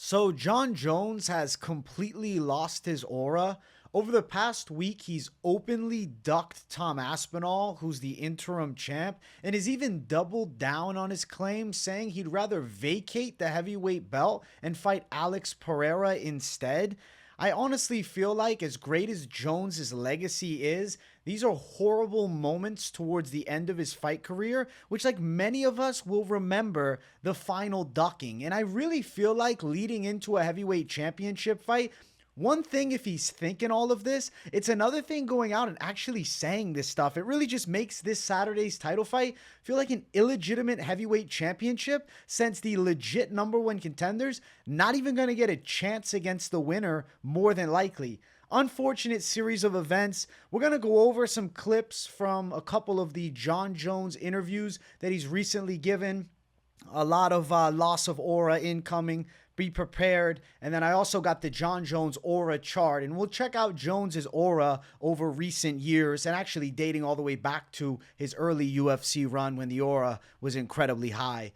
So Jon Jones has completely lost his aura. Over the past week, he's openly ducked Tom Aspinall, who's the interim champ, and has even doubled down on his claim, saying he'd rather vacate the heavyweight belt and fight Alex Pereira instead. I honestly feel like, as great as Jones's legacy is, these are horrible moments towards the end of his fight career, which, like many of us, will remember the final ducking. And I really feel like leading into a heavyweight championship fight, one thing, if he's thinking all of this, it's another thing going out and actually saying this stuff. It really just makes this Saturday's title fight feel like an illegitimate heavyweight championship, since the legit number one contenders not even going to get a chance against the winner, more than likely. Unfortunate series of events. We're going to go over some clips from a couple of the Jon Jones interviews that he's recently given. A lot of loss of aura incoming. Be prepared. And then I also got the Jon Jones aura chart, and we'll check out Jones's aura over recent years, and actually dating all the way back to his early UFC run when the aura was incredibly high.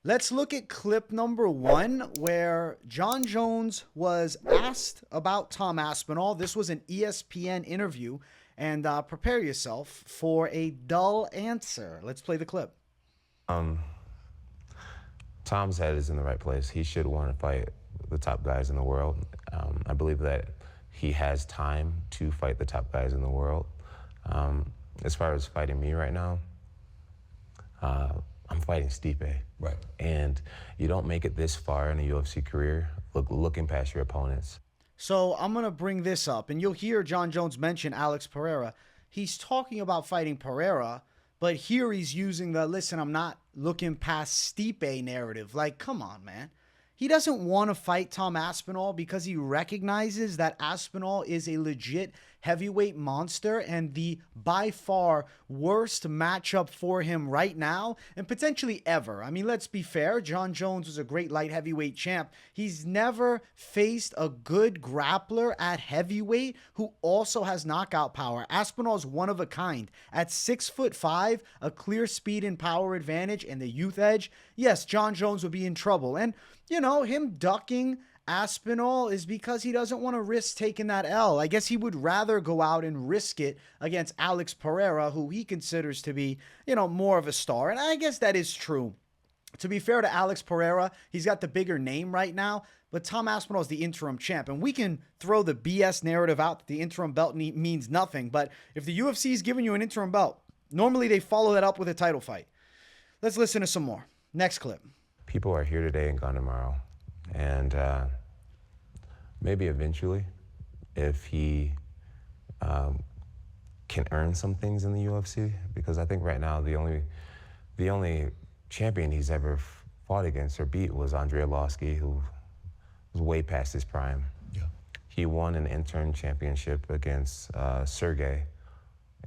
Let's look at clip number 1, where Jon Jones was asked about Tom Aspinall. This was an ESPN interview, and prepare yourself for a dull answer. Let's play the clip. Tom's head is in the right place. He should want to fight the top guys in the world. I believe that he has time to fight the top guys in the world. As far as fighting me right now, I'm fighting Stipe. Right. And you don't make it this far in a UFC career looking past your opponents. So I'm going to bring this up, and you'll hear Jon Jones mention Alex Pereira. He's talking about fighting Pereira, but here he's using the, listen, I'm not looking past Stipe narrative. Like, come on, man. He doesn't want to fight Tom Aspinall because he recognizes that Aspinall is a legit heavyweight monster and the by far worst matchup for him right now and potentially ever. I mean, let's be fair. Jon Jones was a great light heavyweight champ. He's never faced a good grappler at heavyweight who also has knockout power. Aspinall's one of a kind. At 6'5", a clear speed and power advantage and the youth edge, yes, Jon Jones would be in trouble. And you know, him ducking Aspinall is because he doesn't want to risk taking that L. I guess he would rather go out and risk it against Alex Pereira, who he considers to be, you know, more of a star. And I guess that is true. To be fair to Alex Pereira, he's got the bigger name right now, but Tom Aspinall is the interim champ. And we can throw the BS narrative out that the interim belt means nothing. But if the UFC is giving you an interim belt, normally they follow that up with a title fight. Let's listen to some more. Next clip. People are here today and gone tomorrow. And maybe eventually, if he can earn some things in the UFC, because I think right now the only champion he's ever fought against or beat was Andrei Arlovski, who was way past his prime. Yeah. He won an interim championship against Sergey,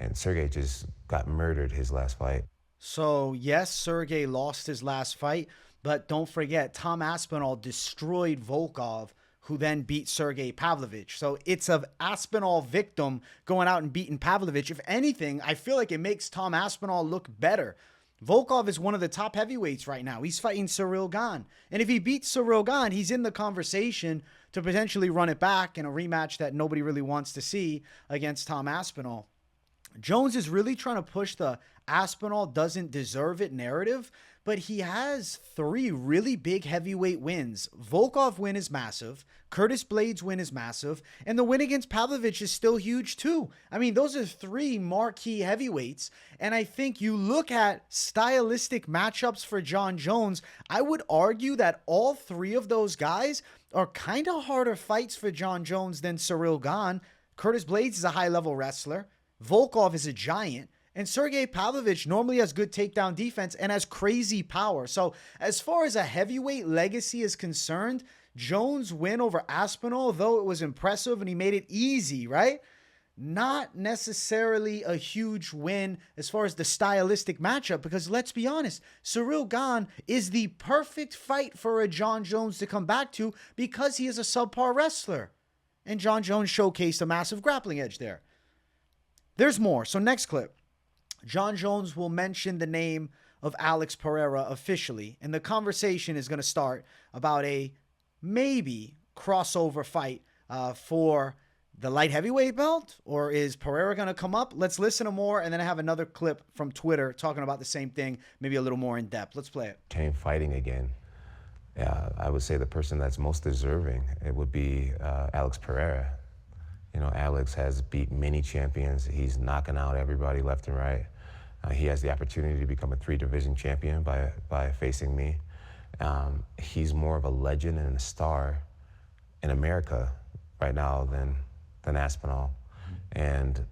and Sergey just got murdered his last fight. So yes, Sergey lost his last fight, but don't forget, Tom Aspinall destroyed Volkov, who then beat Sergey Pavlovich. So it's an Aspinall victim going out and beating Pavlovich. If anything, I feel like it makes Tom Aspinall look better. Volkov is one of the top heavyweights right now. He's fighting Cyril Gane. And if he beats Cyril Gane, he's in the conversation to potentially run it back in a rematch that nobody really wants to see against Tom Aspinall. Jones is really trying to push the Aspinall doesn't deserve it narrative, but he has 3 really big heavyweight wins. Volkov win is massive, Curtis Blades win is massive, and the win against Pavlovich is still huge too. I mean, those are 3 marquee heavyweights, and I think you look at stylistic matchups for Jon Jones, I would argue that all 3 of those guys are kind of harder fights for Jon Jones than Cyril Gane. Curtis Blades is a high-level wrestler. Volkov is a giant. And Sergey Pavlovich normally has good takedown defense and has crazy power. So as far as a heavyweight legacy is concerned, Jones' win over Aspinall, though it was impressive and he made it easy, right? Not necessarily a huge win as far as the stylistic matchup, because let's be honest, Cyril Gane is the perfect fight for a Jon Jones to come back to because he is a subpar wrestler. And Jon Jones showcased a massive grappling edge there. There's more. So next clip. Jon Jones will mention the name of Alex Pereira officially, and the conversation is going to start about a maybe crossover fight for the light heavyweight belt? Or is Pereira going to come up? Let's listen to more, and then I have another clip from Twitter talking about the same thing, maybe a little more in depth. Let's play it. Came fighting again. I would say the person that's most deserving, it would be Alex Pereira. You know, Alex has beat many champions. He's knocking out everybody left and right. He has the opportunity to become a 3-division champion by facing me. He's more of a legend and a star in America right now than Aspinall. And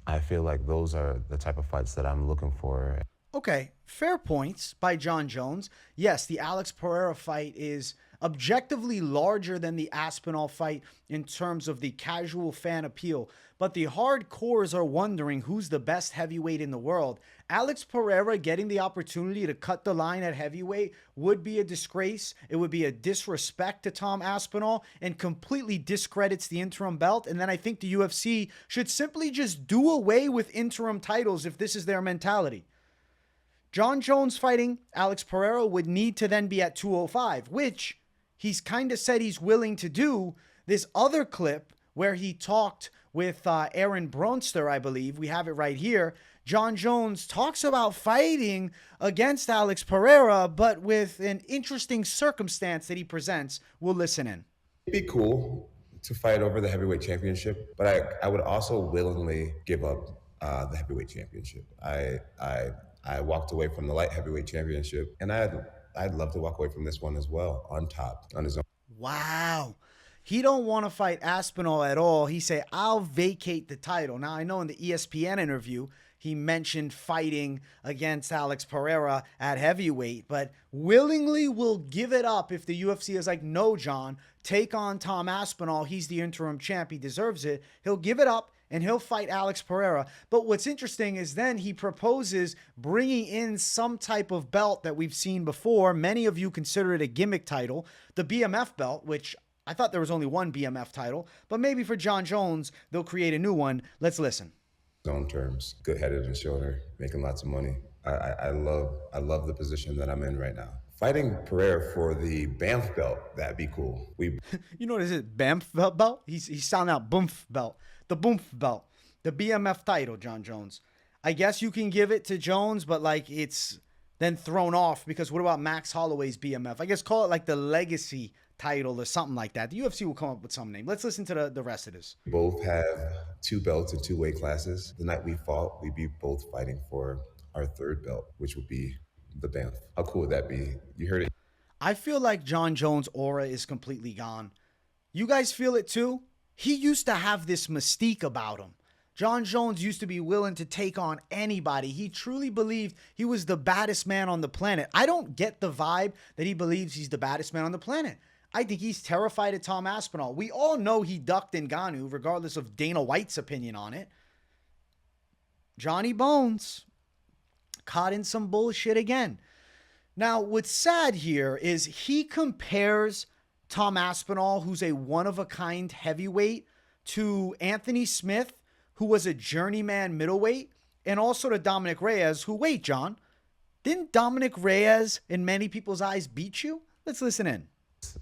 I feel like those are the type of fights that I'm looking for. Okay, fair points by Jon Jones. Yes, the Alex Pereira fight is objectively larger than the Aspinall fight in terms of the casual fan appeal, but the hardcores are wondering who's the best heavyweight in the world. Alex Pereira getting the opportunity to cut the line at heavyweight would be a disgrace. It would be a disrespect to Tom Aspinall and completely discredits the interim belt. And then I think the UFC should simply just do away with interim titles if this is their mentality. Jon Jones fighting Alex Pereira would need to then be at 205, which he's kind of said he's willing to do. This other clip where he talked with Aaron Bronster, I believe, we have it right here. Jon Jones talks about fighting against Alex Pereira, but with an interesting circumstance that he presents. We'll listen in. It'd be cool to fight over the heavyweight championship, but I would also willingly give up the heavyweight championship. I walked away from the light heavyweight championship, and I'd love to walk away from this one as well, on top, on his own. Wow. He don't want to fight Aspinall at all. He say, I'll vacate the title. Now, I know in the ESPN interview, he mentioned fighting against Alex Pereira at heavyweight, but willingly will give it up if the UFC is like, no, Jon, take on Tom Aspinall. He's the interim champ. He deserves it. He'll give it up and he'll fight Alex Pereira. But what's interesting is then he proposes bringing in some type of belt that we've seen before. Many of you consider it a gimmick title, the BMF belt, which I thought there was only one BMF title, but maybe for Jon Jones, they'll create a new one. Let's listen. Own terms, good head and shoulder, making lots of money. I love the position that I'm in right now. Fighting Pereira for the BAMF belt, that'd be cool. You know what is it? BAMF belt? He's sounding out BOOMF belt. The BOOMF belt. The BMF title, Jon Jones. I guess you can give it to Jones, but like it's then thrown off because what about Max Holloway's BMF? I guess call it like the legacy title or something like that. The UFC will come up with some name. Let's listen to the rest of this. We both have 2 belts in 2 weight classes. The night we fought, we'd be both fighting for our 3rd belt, which would be the BAMF. How cool would that be? You heard it. I feel like Jon Jones' aura is completely gone. You guys feel it too? He used to have this mystique about him. Jon Jones used to be willing to take on anybody. He truly believed he was the baddest man on the planet. I don't get the vibe that he believes he's the baddest man on the planet. I think he's terrified of Tom Aspinall. We all know he ducked Ngannou, regardless of Dana White's opinion on it. Johnny Bones caught in some bullshit again. Now, what's sad here is he compares Tom Aspinall, who's a one-of-a-kind heavyweight, to Anthony Smith, who was a journeyman middleweight, and also to Dominic Reyes, who, wait, John, didn't Dominic Reyes, in many people's eyes, beat you? Let's listen in.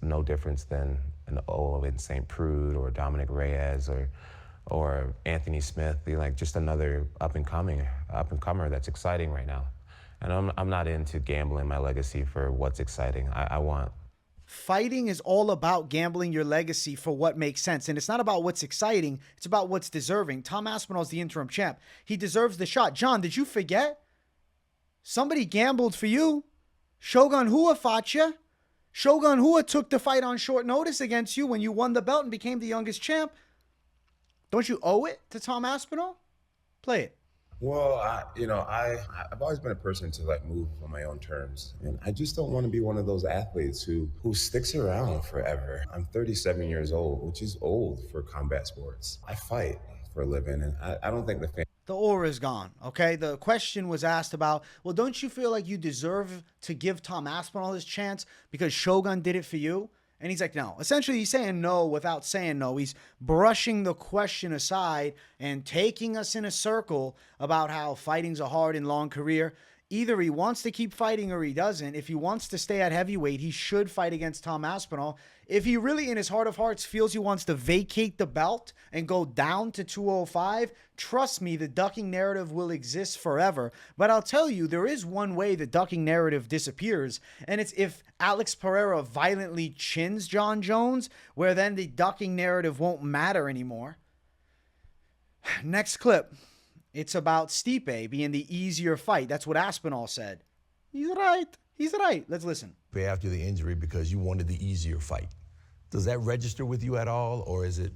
No difference than an Owen St. Prude or Dominic Reyes or Anthony Smith. They're like just another up-and-comer that's exciting right now. And I'm not into gambling my legacy for what's exciting. I want... Fighting is all about gambling your legacy for what makes sense. And it's not about what's exciting. It's about what's deserving. Tom Aspinall is the interim champ. He deserves the shot. John, did you forget? Somebody gambled for you. Shogun Rua fought you. Shogun Rua took the fight on short notice against you when you won the belt and became the youngest champ. Don't you owe it to Tom Aspinall? Play it. Well, I've always been a person to like move on my own terms. And I just don't want to be one of those athletes who sticks around forever. I'm 37 years old, which is old for combat sports. I fight for a living, and I don't think the aura is gone, okay? The question was asked about, well, don't you feel like you deserve to give Tom Aspinall his chance because Shogun did it for you? And he's like, no. Essentially, he's saying no without saying no. He's brushing the question aside and taking us in a circle about how fighting's a hard and long career. Either he wants to keep fighting or he doesn't. If he wants to stay at heavyweight, he should fight against Tom Aspinall. If he really, in his heart of hearts, feels he wants to vacate the belt and go down to 205, trust me, the ducking narrative will exist forever. But I'll tell you, there is one way the ducking narrative disappears, and it's if Alex Pereira violently chins Jon Jones, where then the ducking narrative won't matter anymore. Next clip. It's about Stipe being the easier fight. That's what Aspinall said. He's right. He's right. Let's listen. After the injury because you wanted the easier fight. Does that register with you at all, or is it?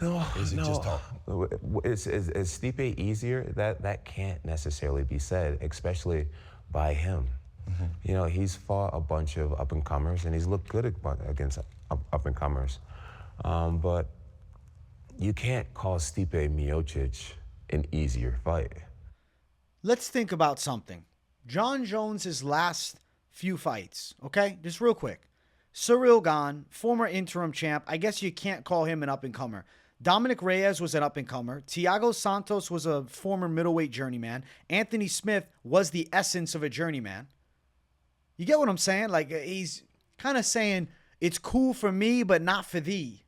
No, is it just talk? Is Stipe easier? That can't necessarily be said, especially by him. Mm-hmm. You know, he's fought a bunch of up-and-comers, and he's looked good against up-and-comers. But you can't call Stipe Miocic an easier fight. Let's think about something. Jon Jones' last few fights, okay? Just real quick. Cyril Gane, former interim champ. I guess you can't call him an up-and-comer. Dominic Reyes was an up-and-comer. Thiago Santos was a former middleweight journeyman. Anthony Smith was the essence of a journeyman. You get what I'm saying? Like, he's kind of saying, it's cool for me, but not for thee.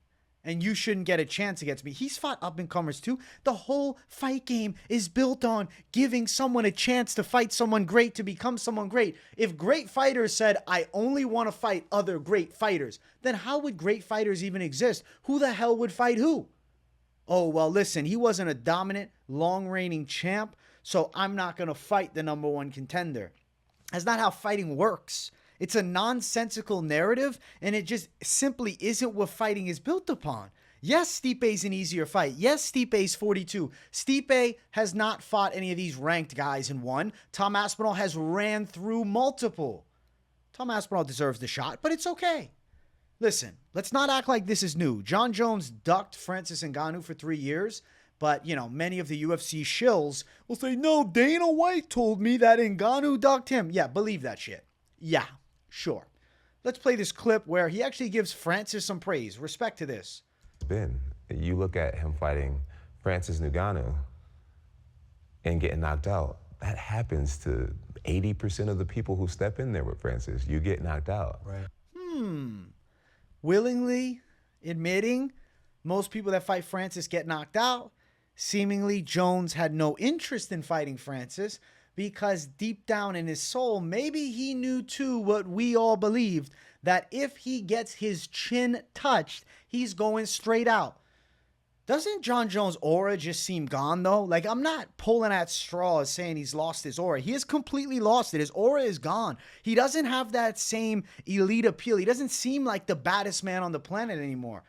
And you shouldn't get a chance against me. He's fought up-and-comers too. The whole fight game is built on giving someone a chance to fight someone great, to become someone great. If great fighters said, I only want to fight other great fighters, then how would great fighters even exist? Who the hell would fight who? Oh, well, listen, he wasn't a dominant, long-reigning champ, so I'm not going to fight the number one contender. That's not how fighting works. It's a nonsensical narrative, and it just simply isn't what fighting is built upon. Yes, Stipe's an easier fight. Yes, Stipe's 42. Stipe has not fought any of these ranked guys and won. Tom Aspinall has ran through multiple. Tom Aspinall deserves the shot, but it's okay. Listen, let's not act like this is new. Jon Jones ducked Francis Ngannou for 3 years, but, you know, many of the UFC shills will say, no, Dana White told me that Ngannou ducked him. Yeah, believe that shit. Yeah. Sure. Let's play this clip where he actually gives Francis some praise. Respect to this. You look at him fighting Francis Ngannou and getting knocked out. That happens to 80% of the people who step in there with Francis. You get knocked out. Right. Willingly admitting most people that fight Francis get knocked out. Seemingly Jones had no interest in fighting Francis, because deep down in his soul, maybe he knew too what we all believed, that if he gets his chin touched, he's going straight out. Doesn't Jon Jones' aura just seem gone, though? Like, I'm not pulling at straws saying he's lost his aura. He has completely lost it. His aura is gone. He doesn't have that same elite appeal. He doesn't seem like the baddest man on the planet anymore.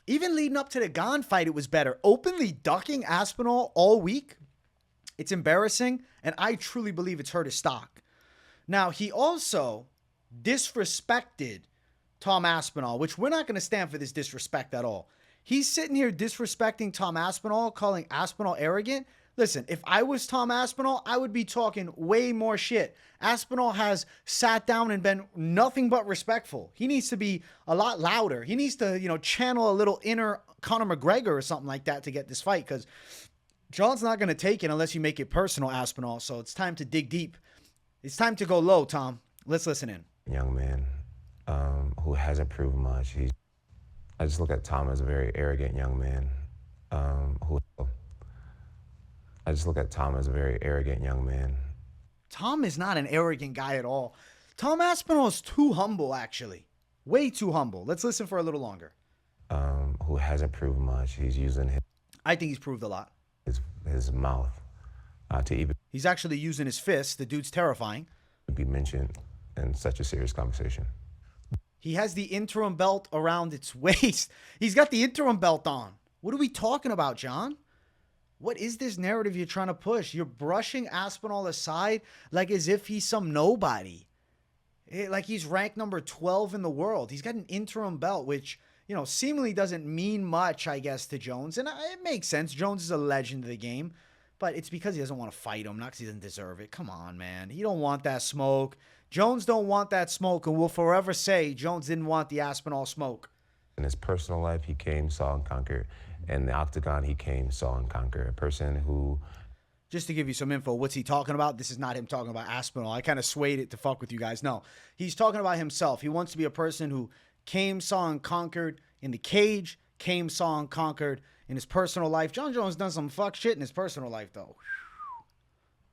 Even leading up to the Gane fight, it was better. Openly ducking Aspinall all week, it's embarrassing, and I truly believe it's hurt his stock. Now, he also disrespected Tom Aspinall, which we're not going to stand for this disrespect at all. He's sitting here disrespecting Tom Aspinall, calling Aspinall arrogant. Listen, if I was Tom Aspinall, I would be talking way more shit. Aspinall has sat down and been nothing but respectful. He needs to be a lot louder. He needs to, channel a little inner Conor McGregor or something like that to get this fight, because John's not going to take it unless you make it personal, Aspinall. So it's time to dig deep. It's time to go low, Tom. Let's listen in. Young man who hasn't proven much. I just look at Tom as a very arrogant young man. Tom is not an arrogant guy at all. Tom Aspinall is too humble, actually. Way too humble. Let's listen for a little longer. Who hasn't proven much. He's using I think he's proved a lot. his mouth to even He's actually using his fists. The dude's terrifying. be mentioned in such a serious conversation. He has the interim belt around its waist. He's got the interim belt on. What are we talking about, John? What is this narrative you're trying to push? You're brushing Aspinall aside like as if he's some nobody. Like he's ranked number 12 in the world. He's got an interim belt, which, seemingly doesn't mean much, I guess, to Jones. And it makes sense. Jones is a legend of the game. But it's because he doesn't want to fight him, not because he doesn't deserve it. Come on, man. He don't want that smoke. Jones don't want that smoke, and we'll forever say Jones didn't want the Aspinall smoke. In his personal life, he came, saw, and conquered. In the octagon, he came, saw, and conquered. A person who... Just to give you some info, what's he talking about? This is not him talking about Aspinall. I kind of swayed it to fuck with you guys. No, he's talking about himself. He wants to be a person who came, saw, and conquered in the cage, came, saw, and conquered in his personal life. Jon Jones done some fuck shit in his personal life, though.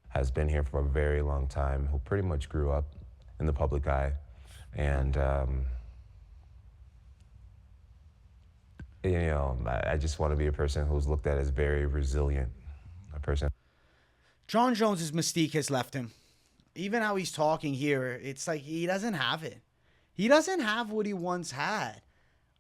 Has been here for a very long time, who pretty much grew up in the public eye. And, I just want to be a person who's looked at as very resilient, a person. Jon Jones's mystique has left him. Even how he's talking here, it's like he doesn't have it. He doesn't have what he once had.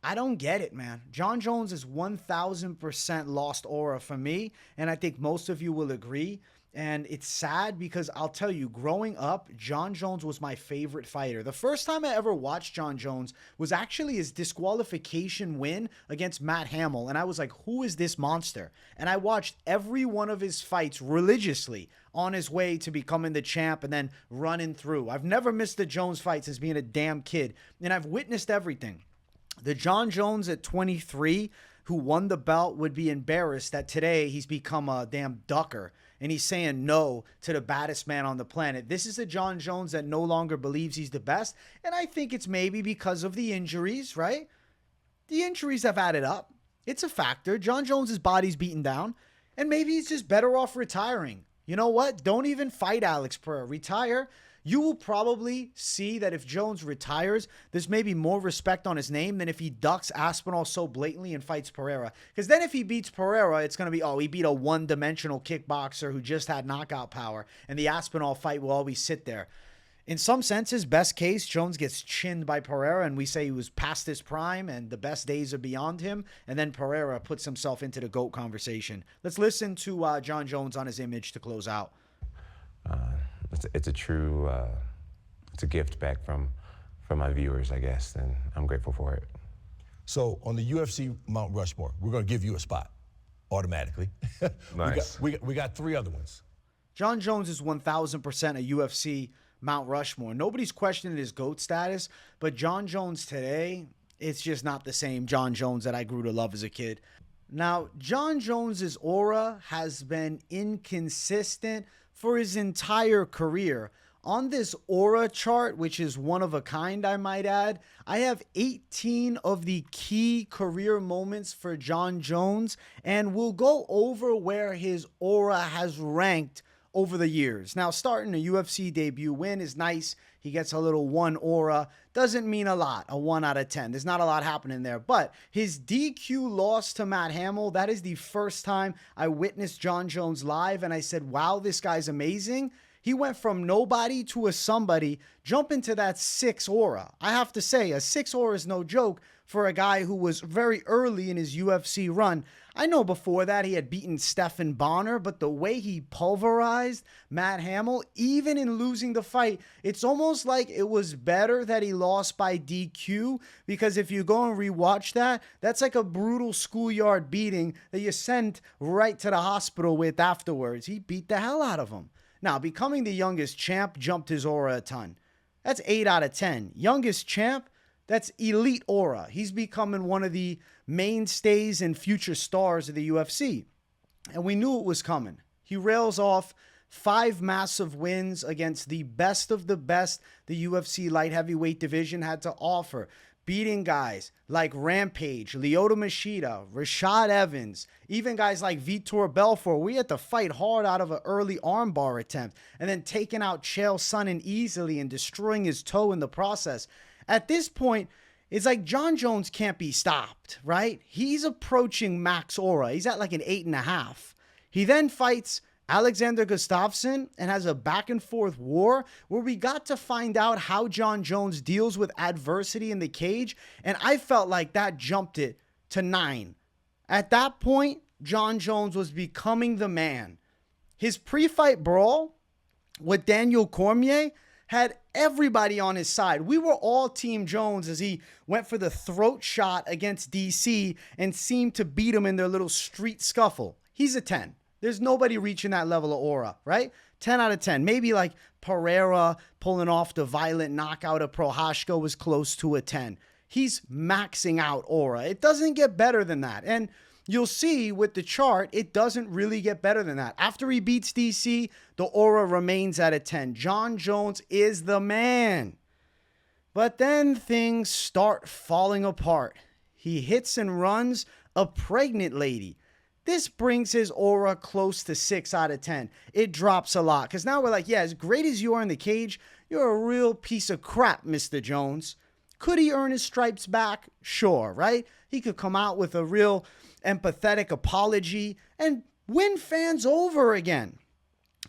I don't get it, man. Jon Jones is 1,000% lost aura for me, and I think most of you will agree. And it's sad because I'll tell you, growing up, Jon Jones was my favorite fighter. The first time I ever watched Jon Jones was actually his disqualification win against Matt Hamill. And I was like, who is this monster? And I watched every one of his fights religiously on his way to becoming the champ and then running through. I've never missed a Jones fight since being a damn kid. And I've witnessed everything. The Jon Jones at 23 who won the belt would be embarrassed that today he's become a damn ducker. And he's saying no to the baddest man on the planet. This is a Jon Jones that no longer believes he's the best. And I think it's maybe because of the injuries, right? The injuries have added up. It's a factor. Jon Jones' body's beaten down. And maybe he's just better off retiring. You know what? Don't even fight Alex Pereira. Retire. You will probably see that if Jones retires, there's maybe more respect on his name than if he ducks Aspinall so blatantly and fights Pereira. Because then if he beats Pereira, it's going to be, oh, he beat a one-dimensional kickboxer who just had knockout power. And the Aspinall fight will always sit there. In some senses, best case, Jones gets chinned by Pereira and we say he was past his prime and the best days are beyond him. And then Pereira puts himself into the GOAT conversation. Let's listen to Jon Jones on his image to close out. It's a true, it's a gift back from my viewers, I guess, and I'm grateful for it. So on the UFC Mount Rushmore, we're going to give you a spot automatically. Nice. We got three other ones. Jon Jones is 1,000% a UFC Mount Rushmore. Nobody's questioning his GOAT status, but Jon Jones today, it's just not the same Jon Jones that I grew to love as a kid. Now, Jon Jones's aura has been inconsistent for his entire career. On this aura chart, which is one of a kind, I might add, I have 18 of the key career moments for Jon Jones, and we'll go over where his aura has ranked over the years. Now, starting a UFC debut win is nice. He gets a little 1 aura. Doesn't mean a lot, a 1 out of 10. There's not a lot happening there. But his DQ loss to Matt Hamill, that is the first time I witnessed Jon Jones live, and I said, wow, this guy's amazing. He went from nobody to a somebody, jump into that 6 aura. I have to say, a 6 aura is no joke for a guy who was very early in his UFC run. I know before that he had beaten Stephan Bonner, but the way he pulverized Matt Hamill, even in losing the fight, it's almost like it was better that he lost by DQ, because if you go and rewatch that, that's like a brutal schoolyard beating that you sent right to the hospital with afterwards. He beat the hell out of him. Now, becoming the youngest champ jumped his aura a ton. That's 8 out of 10. Youngest champ, that's elite aura. He's becoming one of the mainstays and future stars of the UFC. And we knew it was coming. He rails off 5 massive wins against the best of the best the UFC light heavyweight division had to offer. Beating guys like Rampage, Lyoto Machida, Rashad Evans, even guys like Vitor Belfort. We had to fight hard out of an early armbar attempt and then taking out Chael Sonnen easily and destroying his toe in the process. At this point, it's like Jon Jones can't be stopped, right? He's approaching max aura. He's at like an 8.5. He then fights Alexander Gustafsson and has a back and forth war where we got to find out how Jon Jones deals with adversity in the cage. And I felt like that jumped it to 9. At that point, Jon Jones was becoming the man. His pre-fight brawl with Daniel Cormier had everybody on his side. We were all Team Jones as he went for the throat shot against DC and seemed to beat him in their little street scuffle. He's a 10. There's nobody reaching that level of aura, right? 10 out of 10. Maybe like Pereira pulling off the violent knockout of Prohashko was close to a 10. He's maxing out aura. It doesn't get better than that. And you'll see with the chart, it doesn't really get better than that. After he beats DC, the aura remains at a 10. Jon Jones is the man. But then things start falling apart. He hits and runs a pregnant lady. This brings his aura close to 6 out of 10. It drops a lot because now we're like, yeah, as great as you are in the cage, you're a real piece of crap, Mr. Jones. Could he earn his stripes back? Sure, right? He could come out with a real empathetic apology and win fans over again.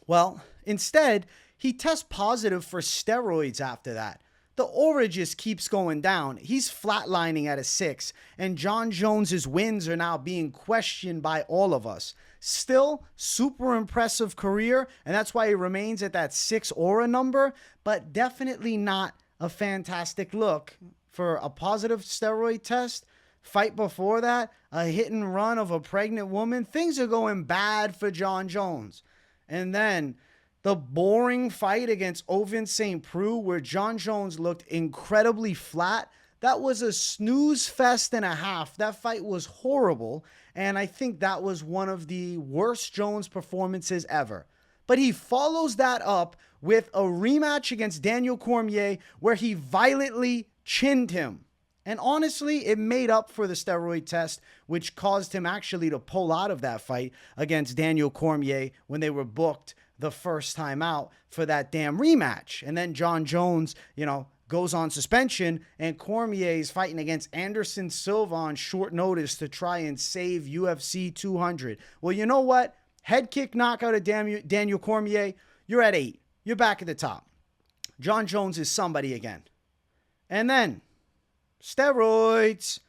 Well, instead, he tests positive for steroids after that. The aura just keeps going down. He's flatlining at a 6, and Jon Jones's wins are now being questioned by all of us. Still, super impressive career, and that's why he remains at that 6 aura number, but definitely not a fantastic look for a positive steroid test. Fight before that, a hit and run of a pregnant woman. Things are going bad for Jon Jones. And then the boring fight against Ovince St. Preux, where Jon Jones looked incredibly flat. That was a snooze fest and a half. That fight was horrible, and I think that was one of the worst Jones performances ever. But he follows that up with a rematch against Daniel Cormier, where he violently chinned him. And honestly, it made up for the steroid test, which caused him actually to pull out of that fight against Daniel Cormier when they were booked the first time out for that damn rematch. And then Jon Jones, goes on suspension, and Cormier is fighting against Anderson Silva on short notice to try and save UFC 200. Well, you know what? Head kick knockout of Daniel Cormier, you're at 8. You're back at the top. Jon Jones is somebody again. And then, steroids.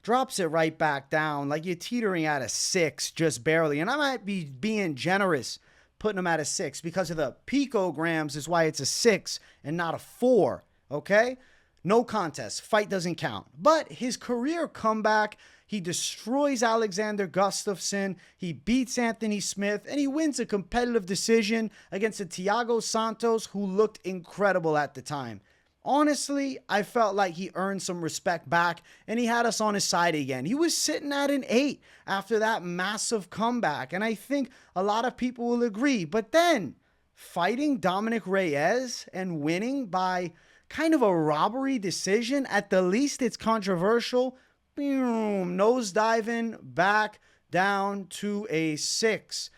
Drops it right back down, like you're teetering at a 6, just barely. And I might be being generous putting him at a 6 because of the picograms is why it's a 6 and not a 4, okay? No contest. Fight doesn't count. But his career comeback, he destroys Alexander Gustafsson, he beats Anthony Smith, and he wins a competitive decision against a Thiago Santos who looked incredible at the time. Honestly, I felt like he earned some respect back and he had us on his side again. He was sitting at an 8 after that massive comeback, and I think a lot of people will agree. But then, fighting Dominic Reyes and winning by kind of a robbery decision, at the least it's controversial, boom, nosediving back down to a 6.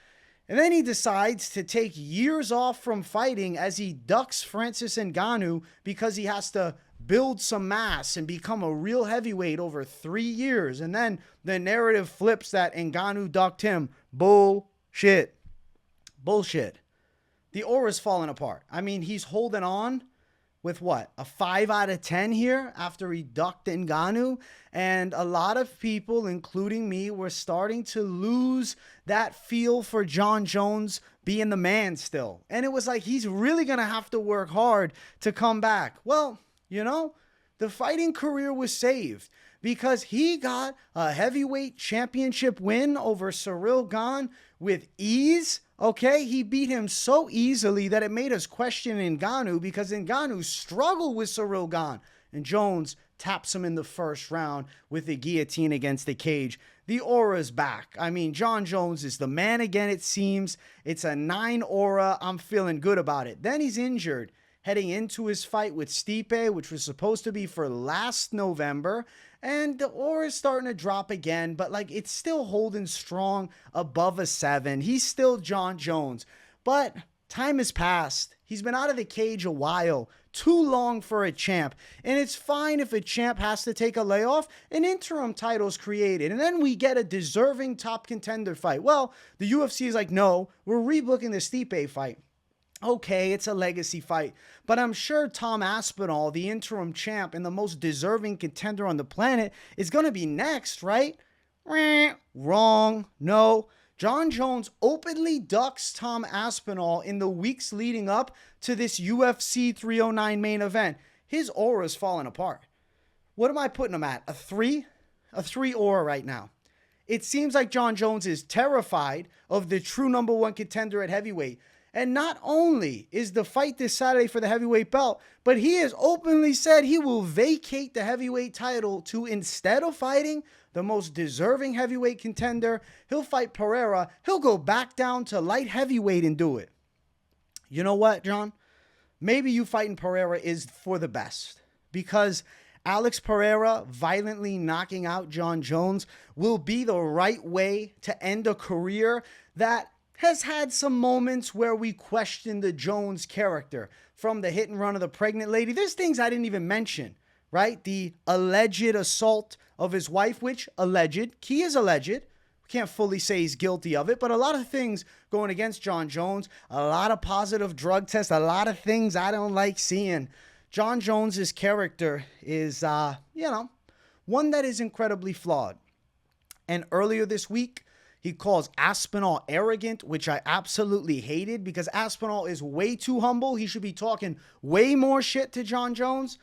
And then he decides to take years off from fighting as he ducks Francis Ngannou because he has to build some mass and become a real heavyweight over 3 years. And then the narrative flips that Ngannou ducked him. Bullshit. Bullshit. The aura's falling apart. I mean, he's holding on with what? A 5 out of 10 here after he ducked Ngannou. And a lot of people, including me, were starting to lose that feel for Jon Jones being the man still. And it was like, he's really going to have to work hard to come back. Well, the fighting career was saved because he got a heavyweight championship win over Ciryl Gane with ease. Okay, he beat him so easily that it made us question Ngannou because Ngannou struggled with Ciryl Gane. And Jones taps him in the first round with the guillotine against the cage. The aura's back. I mean, Jon Jones is the man again, it seems. It's a 9 aura. I'm feeling good about it. Then he's injured heading into his fight with Stipe, which was supposed to be for last November. And the aura is starting to drop again, but it's still holding strong above a 7. He's still Jon Jones. But time has passed. He's been out of the cage a while. Too long for a champ. And it's fine if a champ has to take a layoff. An interim title's created. And then we get a deserving top contender fight. Well, the UFC is like, no, we're rebooking the Stipe fight. Okay, it's a legacy fight, but I'm sure Tom Aspinall, the interim champ and the most deserving contender on the planet, is going to be next, right? Wrong. No. Jon Jones openly ducks Tom Aspinall in the weeks leading up to this UFC 309 main event. His aura's falling apart. What am I putting him at? A 3? A 3 aura right now. It seems like Jon Jones is terrified of the true number 1 contender at heavyweight. And not only is the fight this Saturday for the heavyweight belt, but he has openly said he will vacate the heavyweight title to, instead of fighting the most deserving heavyweight contender, he'll fight Pereira. He'll go back down to light heavyweight and do it. You know what, John? Maybe you fighting Pereira is for the best, because Alex Pereira violently knocking out Jon Jones will be the right way to end a career that has had some moments where we question the Jones character, from the hit and run of the pregnant lady. There's things I didn't even mention, right? The alleged assault of his wife, which he is alleged. We can't fully say he's guilty of it, but a lot of things going against Jon Jones, a lot of positive drug tests, a lot of things I don't like seeing. Jon Jones's character is, one that is incredibly flawed. And earlier this week, he calls Aspinall arrogant, which I absolutely hated, because Aspinall is way too humble. He should be talking way more shit to Jon Jones.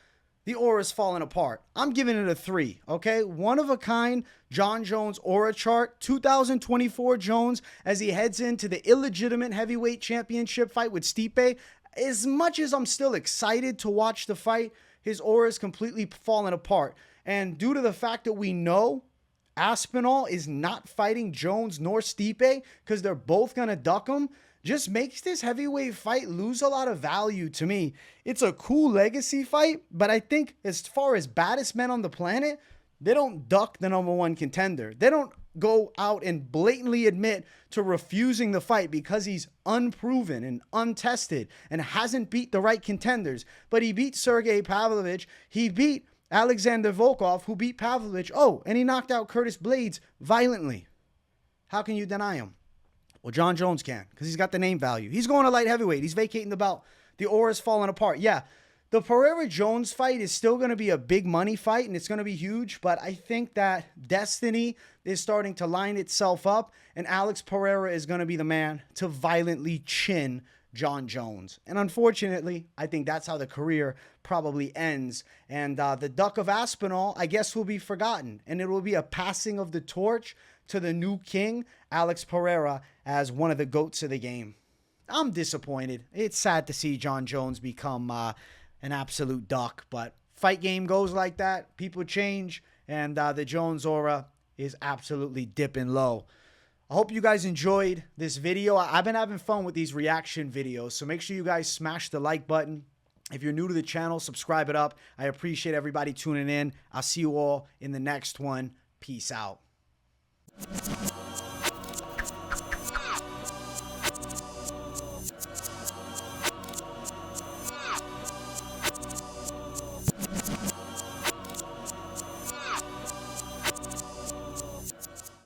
The aura's falling apart. I'm giving it a 3, okay? One of a kind Jon Jones aura chart. 2024 Jones as he heads into the illegitimate heavyweight championship fight with Stipe. As much as I'm still excited to watch the fight, his aura is completely falling apart. And due to the fact that we know Aspinall is not fighting Jones nor Stipe because they're both going to duck him, just makes this heavyweight fight lose a lot of value to me. It's a cool legacy fight, but I think as far as baddest men on the planet, they don't duck the #1 contender. They don't go out and blatantly admit to refusing the fight because he's unproven and untested and hasn't beat the right contenders. But he beat Sergey Pavlovich. He beat Alexander Volkov, who beat Pavlovich. Oh, and he knocked out Curtis Blades violently. How can you deny him? Well, Jon Jones can, because he's got the name value. He's going to light heavyweight. He's vacating the belt. The aura's falling apart. Yeah, the Pereira-Jones fight is still going to be a big money fight, and it's going to be huge, but I think that destiny is starting to line itself up, and Alex Pereira is going to be the man to violently chin Jon Jones. And unfortunately, I think that's how the career probably ends. And the duck of Aspinall, I guess, will be forgotten, and it will be a passing of the torch to the new king, Alex Pereira, as one of the GOATs of the game. I'm disappointed. It's sad to see Jon Jones become an absolute duck, but fight game goes like that. People change, and the Jones aura is absolutely dipping low. I hope you guys enjoyed this video. I've been having fun with these reaction videos, so make sure you guys smash the like button. If you're new to the channel, subscribe it up. I appreciate everybody tuning in. I'll see you all in the next one. Peace out.